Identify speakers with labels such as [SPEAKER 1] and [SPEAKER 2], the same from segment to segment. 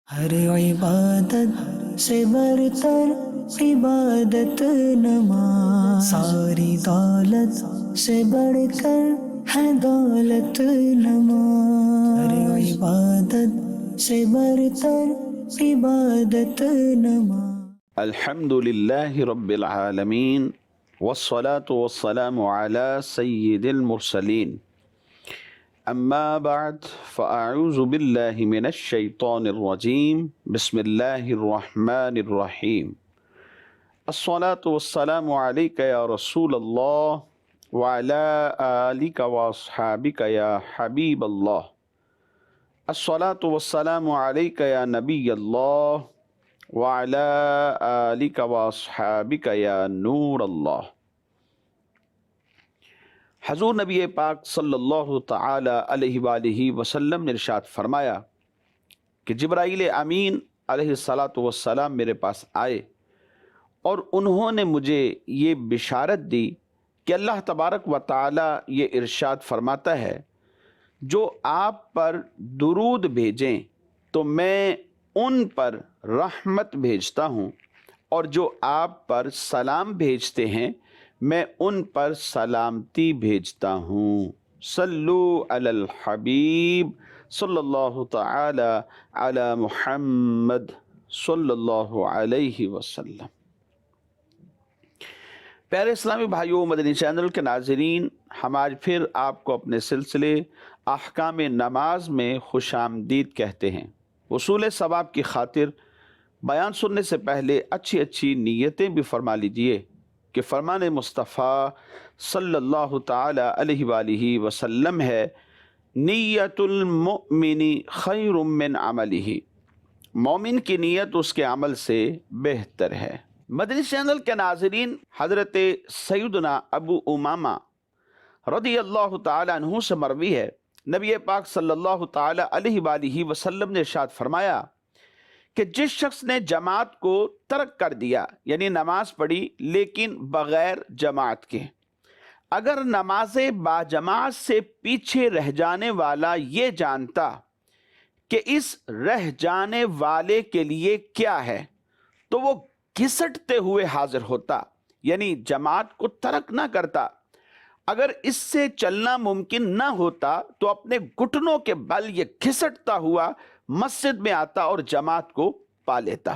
[SPEAKER 1] ہر عبادت سے برتر عبادت نماز، ساری دولت سے بڑھ کر ہے دولت نماز، ہر عبادت سے برتر عبادت نماز۔
[SPEAKER 2] الحمد للہ رب العالمین والصلاة والسلام على سید المرسلین، اما بعد فاعوذ باللہ من الشیطان الرجیم، بسم اللہ الرحمن الرحیم۔ الصلاة والسلام علیک یا رسول اللہ وعلى آلک واصحابک یا حبیب اللہ۔ الصلاة والسلام علیک یا نبی اللہ وعلى آلک واصحابک یا نور اللہ۔ حضور نبی پاک صلی اللہ تعالی علیہ وآلہ وسلم نے ارشاد فرمایا کہ جبرائیل امین علیہ السلام میرے پاس آئے اور انہوں نے مجھے یہ بشارت دی کہ اللہ تبارک و تعالی یہ ارشاد فرماتا ہے، جو آپ پر درود بھیجیں تو میں ان پر رحمت بھیجتا ہوں، اور جو آپ پر سلام بھیجتے ہیں میں ان پر سلامتی بھیجتا ہوں۔ صلو علی الحبیب صلی اللہ تعالی علی محمد صلی اللہ علیہ وسلم۔ پیارے اسلامی بھائیوں، مدنی چینل کے ناظرین، ہم آج پھر آپ کو اپنے سلسلے احکام نماز میں خوش آمدید کہتے ہیں۔ وصول ثواب کی خاطر بیان سننے سے پہلے اچھی اچھی نیتیں بھی فرما لیجئے کہ فرمان مصطفیٰ صلی اللہ تعالی علیہ وآلہ وسلم ہے، نیت المؤمن خیر من عملہ، مومن کی نیت اس کے عمل سے بہتر ہے۔ مدنی چینل کے ناظرین، حضرت سیدنا ابو امامہ رضی اللہ تعالی عنہ سے مروی ہے، نبی پاک صلی اللہ تعالی علیہ وآلہ وسلم نے ارشاد فرمایا کہ جس شخص نے جماعت کو ترک کر دیا، یعنی نماز پڑھی لیکن بغیر جماعت کے، اگر نماز باجماعت سے پیچھے رہ جانے والا یہ جانتا کہ اس رہ جانے والے کے لیے کیا ہے تو وہ گھسٹتے ہوئے حاضر ہوتا، یعنی جماعت کو ترک نہ کرتا۔ اگر اس سے چلنا ممکن نہ ہوتا تو اپنے گھٹنوں کے بل یہ گھسٹتا ہوا مسجد میں آتا اور جماعت کو پا لیتا۔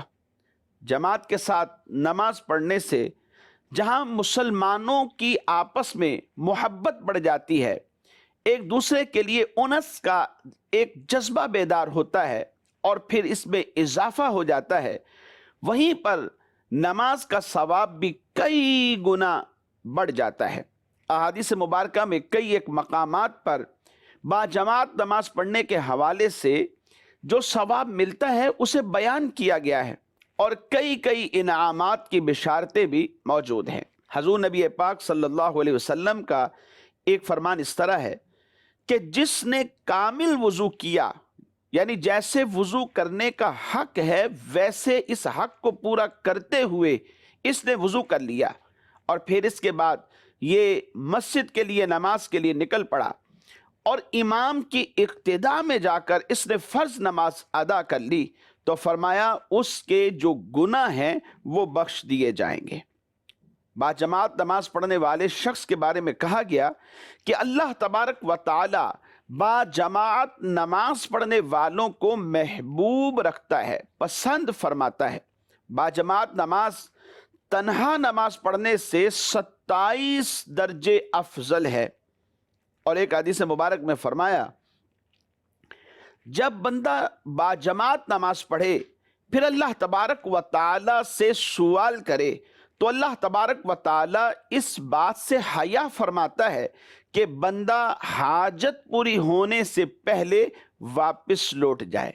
[SPEAKER 2] جماعت کے ساتھ نماز پڑھنے سے جہاں مسلمانوں کی آپس میں محبت بڑھ جاتی ہے، ایک دوسرے کے لیے انس کا ایک جذبہ بیدار ہوتا ہے اور پھر اس میں اضافہ ہو جاتا ہے، وہیں پر نماز کا ثواب بھی کئی گنا بڑھ جاتا ہے۔ احادیث مبارکہ میں کئی ایک مقامات پر باجماعت نماز پڑھنے کے حوالے سے جو ثواب ملتا ہے اسے بیان کیا گیا ہے، اور کئی انعامات کی بشارتیں بھی موجود ہیں۔ حضور نبی پاک صلی اللہ علیہ وسلم کا ایک فرمان اس طرح ہے کہ جس نے کامل وضو کیا، یعنی جیسے وضو کرنے کا حق ہے ویسے اس حق کو پورا کرتے ہوئے اس نے وضو کر لیا، اور پھر اس کے بعد یہ مسجد کے لیے نماز کے لیے نکل پڑا اور امام کی اقتداء میں جا کر اس نے فرض نماز ادا کر لی، تو فرمایا اس کے جو گناہ ہیں وہ بخش دیے جائیں گے۔ باجماعت نماز پڑھنے والے شخص کے بارے میں کہا گیا کہ اللہ تبارک و تعالی باجماعت نماز پڑھنے والوں کو محبوب رکھتا ہے، پسند فرماتا ہے۔ باجماعت نماز تنہا نماز پڑھنے سے 27 درجے افضل ہے، اور ایک حدیث مبارک میں فرمایا، جب بندہ باجماعت نماز پڑھے پھر اللہ تبارک و تعالی سے سوال کرے تو اللہ تبارک و تعالی اس بات سے حیا فرماتا ہے کہ بندہ حاجت پوری ہونے سے پہلے واپس لوٹ جائے،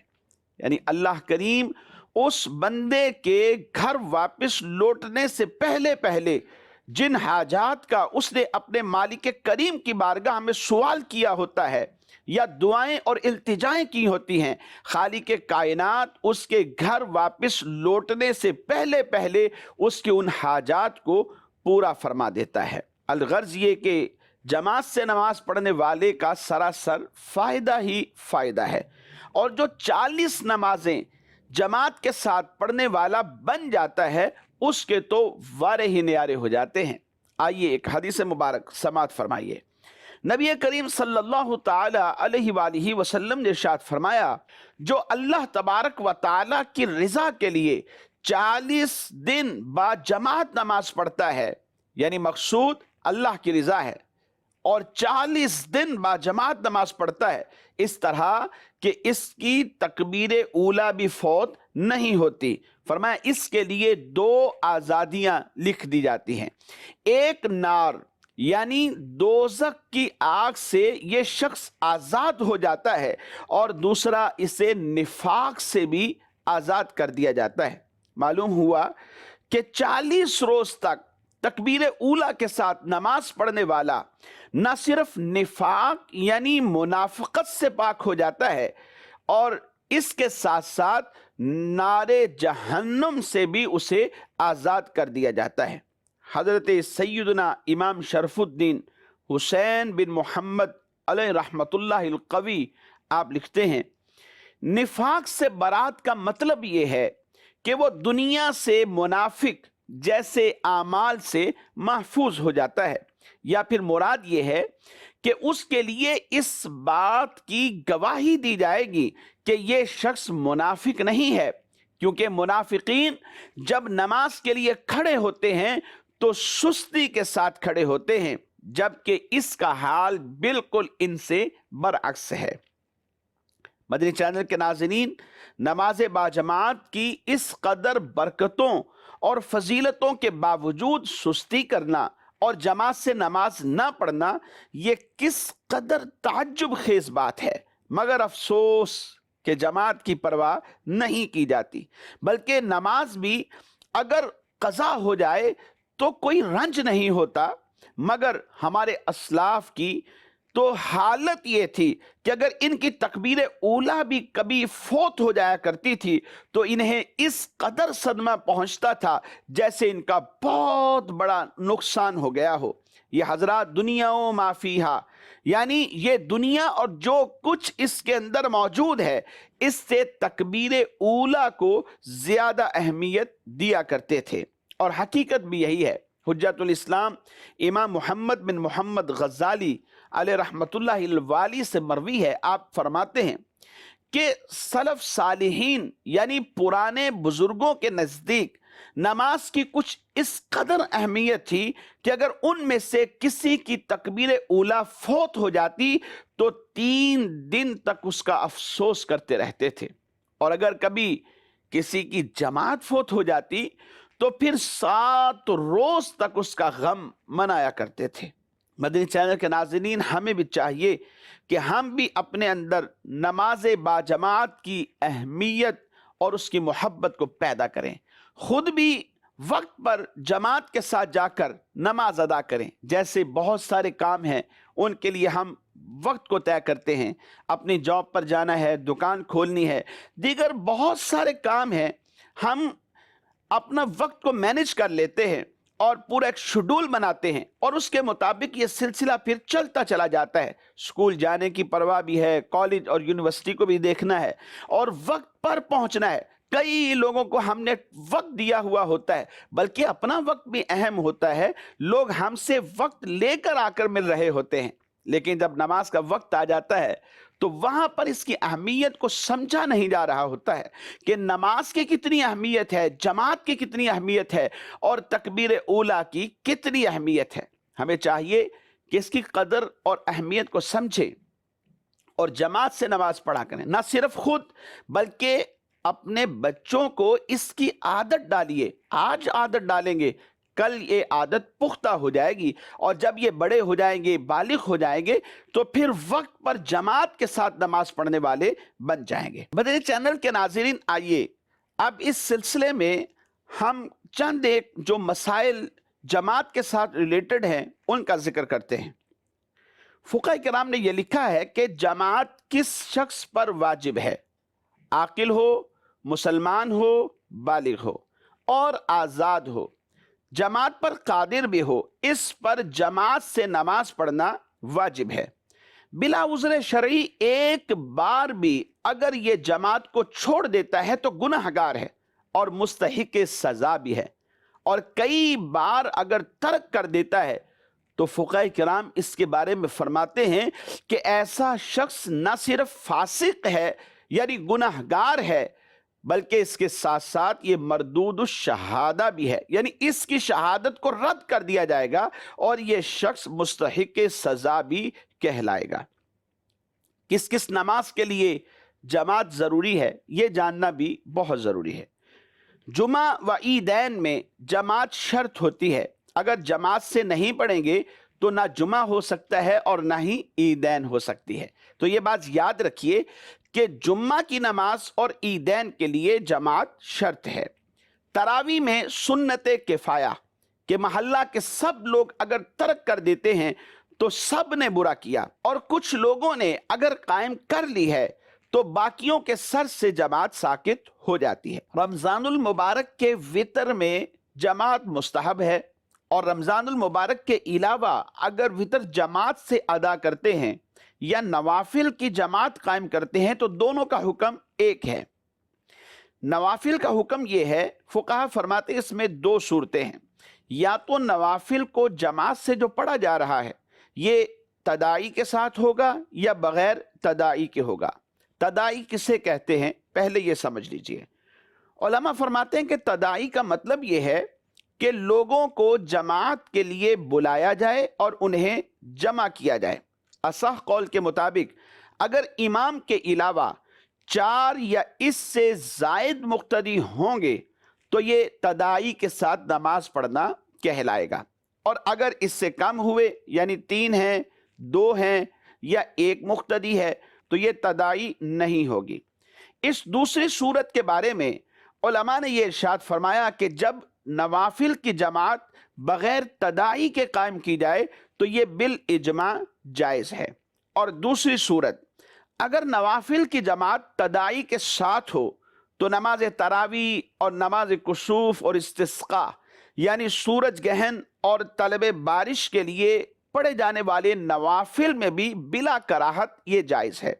[SPEAKER 2] یعنی اللہ کریم اس بندے کے گھر واپس لوٹنے سے پہلے جن حاجات کا اس نے اپنے مالک کریم کی بارگاہ میں سوال کیا ہوتا ہے یا دعائیں اور التجائیں کی ہوتی ہیں، خالق کائنات اس کے گھر واپس لوٹنے سے پہلے اس کی ان حاجات کو پورا فرما دیتا ہے۔ الغرض یہ کہ جماعت سے نماز پڑھنے والے کا سراسر فائدہ ہی فائدہ ہے، اور جو 40 نمازیں جماعت کے ساتھ پڑھنے والا بن جاتا ہے اس کے تو وارے ہی نیارے ہو جاتے ہیں۔ آئیے ایک حدیث مبارک سماعت فرمائیے۔ نبی کریم صلی اللہ تعالی علیہ وآلہ وسلم نے ارشاد فرمایا، جو اللہ تبارک و تعالی کی رضا کے لیے 40 دن با جماعت نماز پڑھتا ہے، یعنی مقصود اللہ کی رضا ہے، اور 40 دن با جماعت نماز پڑھتا ہے، اس طرح کہ اس کی تکبیر اولیٰ بھی فوت نہیں ہوتی۔ فرمایا اس کے لیے 2 آزادیاں لکھ دی جاتی ہیں، ایک نار یعنی دوزخ کی آگ سے یہ شخص آزاد ہو جاتا ہے، اور دوسرا اسے نفاق سے بھی آزاد کر دیا جاتا ہے۔ معلوم ہوا کہ 40 روز تک تکبیر اولیٰ کے ساتھ نماز پڑھنے والا نہ صرف نفاق یعنی منافقت سے پاک ہو جاتا ہے، اور اس کے ساتھ ساتھ نار جہنم سے بھی اسے آزاد کر دیا جاتا ہے۔ حضرت سیدنا امام شرف الدین حسین بن محمد علیہ رحمت اللہ القوی آپ لکھتے ہیں، نفاق سے برات کا مطلب یہ ہے کہ وہ دنیا سے منافق جیسے اعمال سے محفوظ ہو جاتا ہے، یا پھر مراد یہ ہے کہ اس کے لیے اس بات کی گواہی دی جائے گی کہ یہ شخص منافق نہیں ہے، کیونکہ منافقین جب نماز کے لیے کھڑے ہوتے ہیں تو سستی کے ساتھ کھڑے ہوتے ہیں، جبکہ اس کا حال بالکل ان سے برعکس ہے۔ مدنی چینل کے ناظرین، نماز باجماعت کی اس قدر برکتوں اور فضیلتوں کے باوجود سستی کرنا اور جماعت سے نماز نہ پڑھنا یہ کس قدر تعجب خیز بات ہے، مگر افسوس کہ جماعت کی پرواہ نہیں کی جاتی، بلکہ نماز بھی اگر قضا ہو جائے تو کوئی رنج نہیں ہوتا، مگر ہمارے اسلاف کی تو حالت یہ تھی کہ اگر ان کی تکبیر اولیٰ بھی کبھی فوت ہو جایا کرتی تھی تو انہیں اس قدر صدمہ پہنچتا تھا جیسے ان کا بہت بڑا نقصان ہو گیا ہو۔ یہ حضرات دنیا و ما فیہا، یعنی یہ دنیا اور جو کچھ اس کے اندر موجود ہے، اس سے تکبیر اولیٰ کو زیادہ اہمیت دیا کرتے تھے، اور حقیقت بھی یہی ہے۔ حجت الاسلام امام محمد بن محمد غزالی علیہ رحمت اللہ الوالی سے مروی ہے، آپ فرماتے ہیں کہ سلف صالحین یعنی پرانے بزرگوں کے نزدیک نماز کی کچھ اس قدر اہمیت تھی کہ اگر ان میں سے کسی کی تکبیر اولیٰ فوت ہو جاتی تو 3 دن تک اس کا افسوس کرتے رہتے تھے، اور اگر کبھی کسی کی جماعت فوت ہو جاتی تو پھر 7 روز تک اس کا غم منایا کرتے تھے۔ مدنی چینل کے ناظرین، ہمیں بھی چاہیے کہ ہم بھی اپنے اندر نماز باجماعت کی اہمیت اور اس کی محبت کو پیدا کریں، خود بھی وقت پر جماعت کے ساتھ جا کر نماز ادا کریں۔ جیسے بہت سارے کام ہیں ان کے لیے ہم وقت کو طے کرتے ہیں، اپنی جاب پر جانا ہے، دکان کھولنی ہے، دیگر بہت سارے کام ہیں، ہم اپنا وقت کو مینج کر لیتے ہیں اور پورا ایک شیڈول بناتے ہیں، اور اس کے مطابق یہ سلسلہ پھر چلتا چلا جاتا ہے۔ اسکول جانے کی پرواہ بھی ہے، کالج اور یونیورسٹی کو بھی دیکھنا ہے، اور وقت پر پہنچنا ہے۔ کئی لوگوں کو ہم نے وقت دیا ہوا ہوتا ہے، بلکہ اپنا وقت بھی اہم ہوتا ہے، لوگ ہم سے وقت لے کر آ کر مل رہے ہوتے ہیں، لیکن جب نماز کا وقت آ جاتا ہے تو وہاں پر اس کی اہمیت کو سمجھا نہیں جا رہا ہوتا ہے کہ نماز کی کتنی اہمیت ہے، جماعت کی کتنی اہمیت ہے، اور تکبیر اولیٰ کی کتنی اہمیت ہے۔ ہمیں چاہیے کہ اس کی قدر اور اہمیت کو سمجھیں اور جماعت سے نماز پڑھا کریں، نہ صرف خود بلکہ اپنے بچوں کو اس کی عادت ڈالیے۔ آج عادت ڈالیں گے، کل یہ عادت پختہ ہو جائے گی، اور جب یہ بڑے ہو جائیں گے، بالغ ہو جائیں گے، تو پھر وقت پر جماعت کے ساتھ نماز پڑھنے والے بن جائیں گے۔ مدنی چینل کے ناظرین، آئیے اب اس سلسلے میں ہم چند ایک جو مسائل جماعت کے ساتھ ریلیٹڈ ہیں ان کا ذکر کرتے ہیں۔ فقہ کرام نے یہ لکھا ہے کہ جماعت کس شخص پر واجب ہے؟ عاقل ہو، مسلمان ہو، بالغ ہو اور آزاد ہو، جماعت پر قادر بھی ہو، اس پر جماعت سے نماز پڑھنا واجب ہے۔ بلا عذر شرعی ایک بار بھی اگر یہ جماعت کو چھوڑ دیتا ہے تو گناہگار ہے اور مستحق سزا بھی ہے، اور کئی بار اگر ترک کر دیتا ہے تو فقہاء کرام اس کے بارے میں فرماتے ہیں کہ ایسا شخص نہ صرف فاسق ہے یعنی گناہگار ہے، بلکہ اس کے ساتھ ساتھ یہ مردود الشہادہ بھی ہے، یعنی اس کی شہادت کو رد کر دیا جائے گا اور یہ شخص مستحق سزا بھی کہلائے گا۔ کس کس نماز کے لیے جماعت ضروری ہے یہ جاننا بھی بہت ضروری ہے۔ جمعہ و عیدین میں جماعت شرط ہوتی ہے، اگر جماعت سے نہیں پڑھیں گے تو نہ جمعہ ہو سکتا ہے اور نہ ہی عیدین ہو سکتی ہے۔ تو یہ بات یاد رکھیے کہ جمعہ کی نماز اور عیدین کے لیے جماعت شرط ہے۔ تراویح میں سنت کفایہ کہ محلہ کے سب لوگ اگر ترک کر دیتے ہیں تو سب نے برا کیا، اور کچھ لوگوں نے اگر قائم کر لی ہے تو باقیوں کے سر سے جماعت ساقط ہو جاتی ہے۔ رمضان المبارک کے وطر میں جماعت مستحب ہے، اور رمضان المبارک کے علاوہ اگر وطر جماعت سے ادا کرتے ہیں یا نوافل کی جماعت قائم کرتے ہیں تو دونوں کا حکم ایک ہے۔ نوافل کا حکم یہ ہے، فقہا فرماتے ہیں اس میں دو صورتیں ہیں، یا تو نوافل کو جماعت سے جو پڑھا جا رہا ہے یہ تداعی کے ساتھ ہوگا یا بغیر تداعی کے ہوگا۔ تداعی کسے کہتے ہیں پہلے یہ سمجھ لیجئے۔ علماء فرماتے ہیں کہ تداعی کا مطلب یہ ہے کہ لوگوں کو جماعت کے لیے بلایا جائے اور انہیں جمع کیا جائے۔ اصح قول کے مطابق اگر امام کے علاوہ 4 یا اس سے زائد مقتدی ہوں گے تو یہ تداعی کے ساتھ نماز پڑھنا کہلائے گا، اور اگر اس سے کم ہوئے یعنی 3 ہیں، 2 ہیں یا 1 مقتدی ہے تو یہ تداعی نہیں ہوگی۔ اس دوسری صورت کے بارے میں علماء نے یہ ارشاد فرمایا کہ جب نوافل کی جماعت بغیر تداعی کے قائم کی جائے تو یہ بالاجماع جائز ہے، اور دوسری صورت اگر نوافل کی جماعت تداعی کے ساتھ ہو تو نماز تراویح اور نماز کسوف اور استسقاء یعنی سورج گرہن اور طلب بارش کے لیے پڑھے جانے والے نوافل میں بھی بلا کراہت یہ جائز ہے،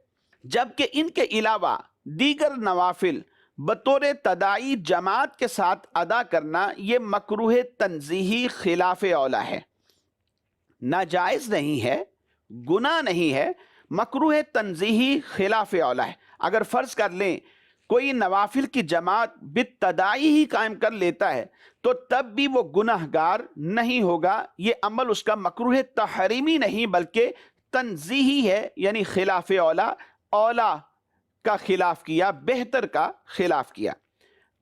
[SPEAKER 2] جبکہ ان کے علاوہ دیگر نوافل بطور تداعی جماعت کے ساتھ ادا کرنا یہ مکروہ تنزیہی خلاف اولیٰ ہے۔ ناجائز نہیں ہے، گناہ نہیں ہے، مکروہ تنزیہی خلاف اولیٰ ہے۔ اگر فرض کر لیں کوئی نوافل کی جماعت بالتداعی ہی قائم کر لیتا ہے تو تب بھی وہ گناہگار نہیں ہوگا، یہ عمل اس کا مکروہ تحریمی نہیں بلکہ تنزیہی ہے، یعنی خلاف اولیٰ، اولیٰ کا خلاف کیا، بہتر کا خلاف کیا۔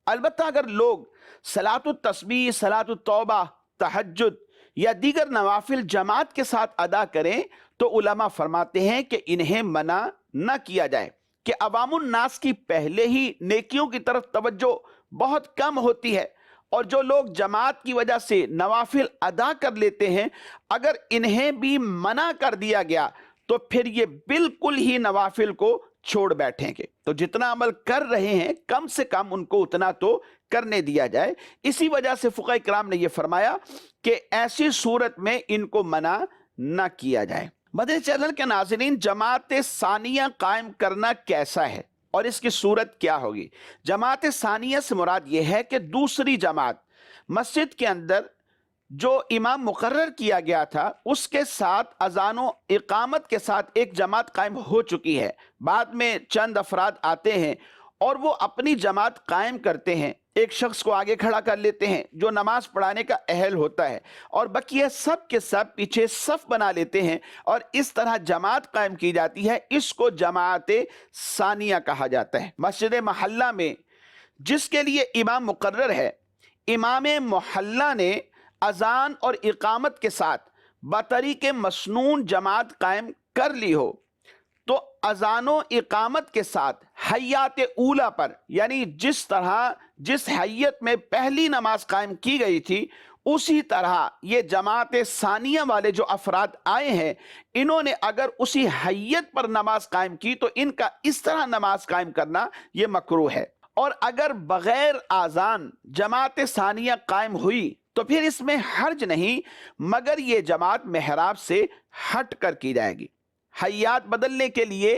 [SPEAKER 2] البتہ اگر لوگ صلاۃ التسبیح، صلاۃ التوبہ، تہجد یا دیگر نوافل جماعت کے ساتھ ادا کریں تو علماء فرماتے ہیں کہ انہیں منع نہ کیا جائے، کہ عوام الناس کی پہلے ہی نیکیوں کی طرف توجہ بہت کم ہوتی ہے، اور جو لوگ جماعت کی وجہ سے نوافل ادا کر لیتے ہیں اگر انہیں بھی منع کر دیا گیا تو پھر یہ بالکل ہی نوافل کو چھوڑ بیٹھیں گے۔ تو جتنا عمل کر رہے ہیں کم سے کم ان کو اتنا تو کرنے دیا جائے۔ اسی وجہ سے فقہاء کرام نے یہ فرمایا کہ ایسی صورت میں ان کو منع نہ کیا جائے۔ مدنی چینل کے ناظرین، جماعت ثانیہ قائم کرنا کیسا ہے اور اس کی صورت کیا ہوگی؟ جماعت ثانیہ سے مراد یہ ہے کہ دوسری جماعت مسجد کے اندر جو امام مقرر کیا گیا تھا اس کے ساتھ اذان و اقامت کے ساتھ ایک جماعت قائم ہو چکی ہے، بعد میں چند افراد آتے ہیں اور وہ اپنی جماعت قائم کرتے ہیں، ایک شخص کو آگے کھڑا کر لیتے ہیں جو نماز پڑھانے کا اہل ہوتا ہے، اور بقیہ سب کے سب پیچھے صف بنا لیتے ہیں اور اس طرح جماعت قائم کی جاتی ہے۔ اس کو جماعت ثانیہ کہا جاتا ہے۔ مسجد محلہ میں جس کے لیے امام مقرر ہے، امام محلہ نے اذان اور اقامت کے ساتھ بطریق مسنون جماعت قائم کر لی ہو تو اذان و اقامت کے ساتھ حیات اولیٰ پر، یعنی جس طرح جس حیت میں پہلی نماز قائم کی گئی تھی اسی طرح یہ جماعت ثانیہ والے جو افراد آئے ہیں انہوں نے اگر اسی حیت پر نماز قائم کی تو ان کا اس طرح نماز قائم کرنا یہ مکروہ ہے۔ اور اگر بغیر آذان جماعت ثانیہ قائم ہوئی تو پھر اس میں حرج نہیں، مگر یہ جماعت محراب سے ہٹ کر کی جائے گی۔ حیات بدلنے کے لیے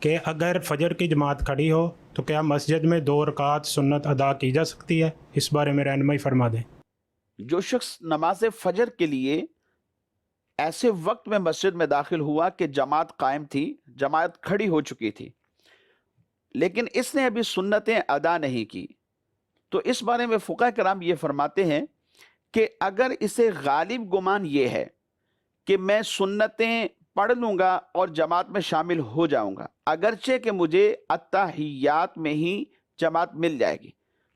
[SPEAKER 3] کہ اگر فجر کی جماعت کھڑی ہو تو کیا مسجد میں 2 رکعت سنت ادا کی جا سکتی ہے؟ اس بارے میں رہنمائی فرما دیں۔
[SPEAKER 2] جو شخص نماز فجر کے لیے ایسے وقت میں مسجد میں داخل ہوا کہ جماعت قائم تھی، جماعت کھڑی ہو چکی تھی، لیکن اس نے ابھی سنتیں ادا نہیں کی، تو اس بارے میں فقہ کرام یہ فرماتے ہیں کہ اگر اسے غالب گمان یہ ہے کہ میں سنتیں پڑھ لوں گا اور جماعت میں شامل ہو جاؤں گا، اگرچہ کہ مجھے التحیات میں ہی جماعت مل جائے گی،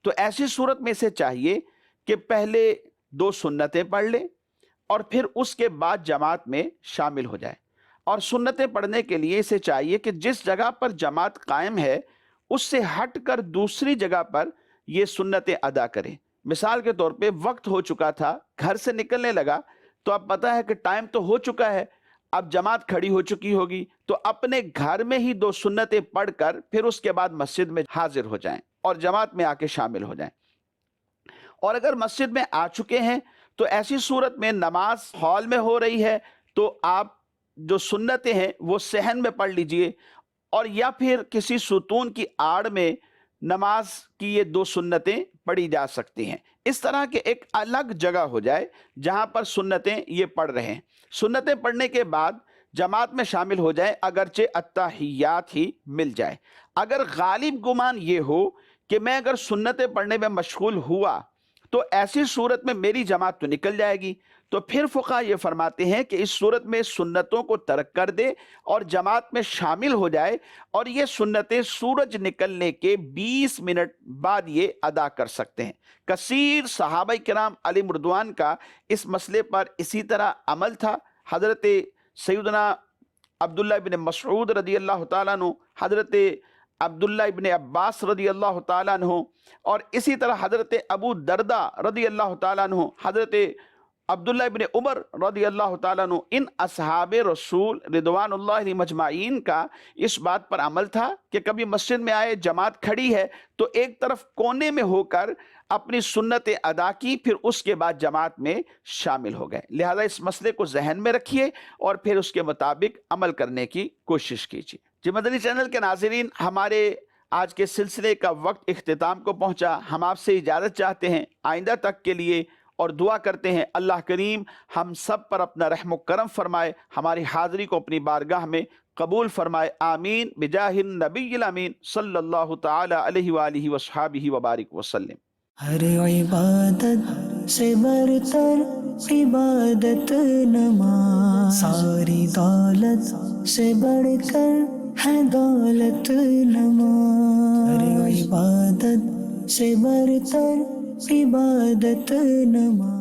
[SPEAKER 2] تو ایسی صورت میں اسے چاہیے کہ پہلے 2 سنتیں پڑھ لے اور پھر اس کے بعد جماعت میں شامل ہو جائے۔ اور سنتیں پڑھنے کے لیے اسے چاہیے کہ جس جگہ پر جماعت قائم ہے اس سے ہٹ کر دوسری جگہ پر یہ سنتیں ادا کرے۔ مثال کے طور پہ وقت ہو چکا تھا، گھر سے نکلنے لگا، تو اب پتہ ہے کہ ٹائم تو ہو چکا ہے، اب جماعت کھڑی ہو چکی ہوگی، تو اپنے گھر میں ہی 2 سنتیں پڑھ کر پھر اس کے بعد مسجد میں حاضر ہو جائیں اور جماعت میں آ کے شامل ہو جائیں۔ اور اگر مسجد میں آ چکے ہیں تو ایسی صورت میں نماز ہال میں ہو رہی ہے تو آپ جو سنتیں ہیں وہ صحن میں پڑھ لیجئے، اور یا پھر کسی ستون کی آڑ میں نماز کی یہ 2 سنتیں پڑھی جا سکتی ہیں، اس طرح کہ ایک الگ جگہ ہو جائے جہاں پر سنتیں یہ پڑھ رہے ہیں۔ سنتیں پڑھنے کے بعد جماعت میں شامل ہو جائے، اگرچہ التحیات ہی مل جائے۔ اگر غالب گمان یہ ہو کہ میں اگر سنتیں پڑھنے میں مشغول ہوا تو ایسی صورت میں میری جماعت تو نکل جائے گی، تو پھر فقہ یہ فرماتے ہیں کہ اس صورت میں سنتوں کو ترک کر دے اور جماعت میں شامل ہو جائے، اور یہ سنتیں سورج نکلنے کے 20 منٹ بعد یہ ادا کر سکتے ہیں۔ کثیر صحابہ کرام علیہم رضوان کا اس مسئلے پر اسی طرح عمل تھا۔ حضرت سیدنا عبداللہ ابن مسعود رضی اللہ تعالیٰ عنہ، حضرت عبداللہ ابن عباس رضی اللہ تعالیٰ عنہ، اور اسی طرح حضرت ابو دردہ رضی اللہ تعالیٰ عنہ، حضرت عبداللہ ابن عمر رضی اللہ تعالیٰ عنہ، ان اصحاب رسول رضوان اللہ علیہم اجمعین کا اس بات پر عمل تھا کہ کبھی مسجد میں آئے، جماعت کھڑی ہے تو ایک طرف کونے میں ہو کر اپنی سنتیں ادا کی، پھر اس کے بعد جماعت میں شامل ہو گئے۔ لہذا اس مسئلے کو ذہن میں رکھیے اور پھر اس کے مطابق عمل کرنے کی کوشش کیجیے۔ جی مدنی چینل کے ناظرین، ہمارے آج کے سلسلے کا وقت اختتام کو پہنچا۔ ہم آپ سے اجازت چاہتے ہیں آئندہ تک کے لیے، اور دعا کرتے ہیں اللہ کریم ہم سب پر اپنا رحم و کرم فرمائے، ہماری حاضری کو اپنی بارگاہ میں قبول فرمائے، آمین بجاہ النبی الامین صلی اللہ تعالی علیہ وآلہ وصحابہ وبارک وسلم۔
[SPEAKER 1] ہر عبادت سے برتر عبادت نماز، ساری دولت سے بڑھ کر ہے دولت نماز، ہر عبادت سے برتر عبادت نماز۔